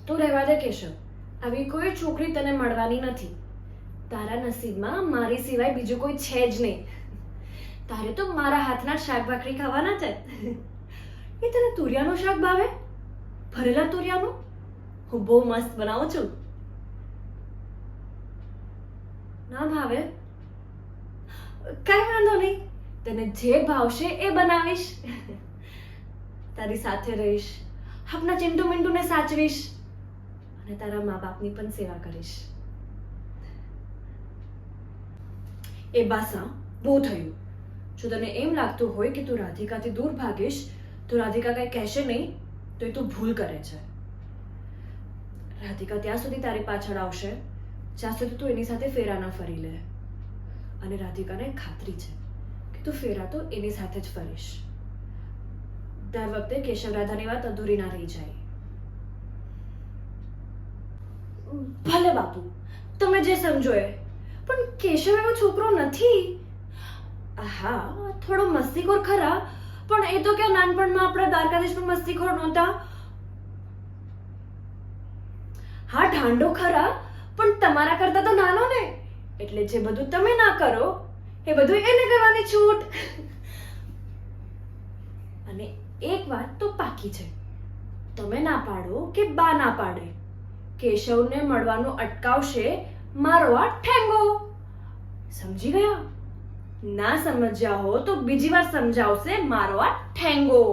તું રહેવા દે કેશવ, આવી કોઈ છોકરી તને મળવાની નથી. તારા નસીબમાં મારી સિવાય બીજું કોઈ છે જ નહીં. તારે તો મારા હાથના શાક ભાખરી ખાવાના છે. એ તને તુરિયાનું શાક ભાવે? ભરેલા તુરિયાનું? હું બહુ મસ્ત બનાવું છું. ના ભાવે? કાંઈ વાંધો નહીં, તને જે ભાવશે એ બનાવીશ. તારી સાથે રહીશ, આપણા ચિંટુ મિન્ટુને સાચવીશ અને તારા મા બાપની પણ સેવા કરીશ. એ બાસા, બહુ થયું. જો તને એમ લાગતું હોય કે તું રાધિકાથી દૂર ભાગીશ તો રાધિકા કઈ કહેશે નહીં, તો એ તું ભૂલ કરે છે. રાધિકા ત્યાં સુધી તારી પાછળ આવશે જ્યાં સુધી તું એની સાથે ફેરા ના ફરી લે. અને રાધિકાને ખાતરી છે કે તું ફેરા તો એની સાથે જ ફરીશ. દર વખતે કેશવ રાધાની વાત અધૂરી ના રહી જાય. ભલે બાપુ, તમે જે સમજો એ, પણ કેશવ એવો છોકરો નથી. હા, થોડો મસ્તીખોર ખરા, પણ એ તો ક્યાં નાનપણમાં આપણા દ્વારકાધીશમાં મસ્તીખોર નહોતા. હા, ઢાંડો ખરા, પણ તમારા કરતા તો નાનો ને, એટલે જે બધું તમે ના કરો એ બધું એને કરવાની છૂટ. અને એક વાત તો પાકી છે, તમે ના પાડો કે બા ના પાડે, કેશવને મળવાનું અટકાવશે મારો આ ઠેંગો. સમજી ગયા? ના સમજ્યા હો તો બીજી વાર સમજાવશે મારો આ ઠેંગો.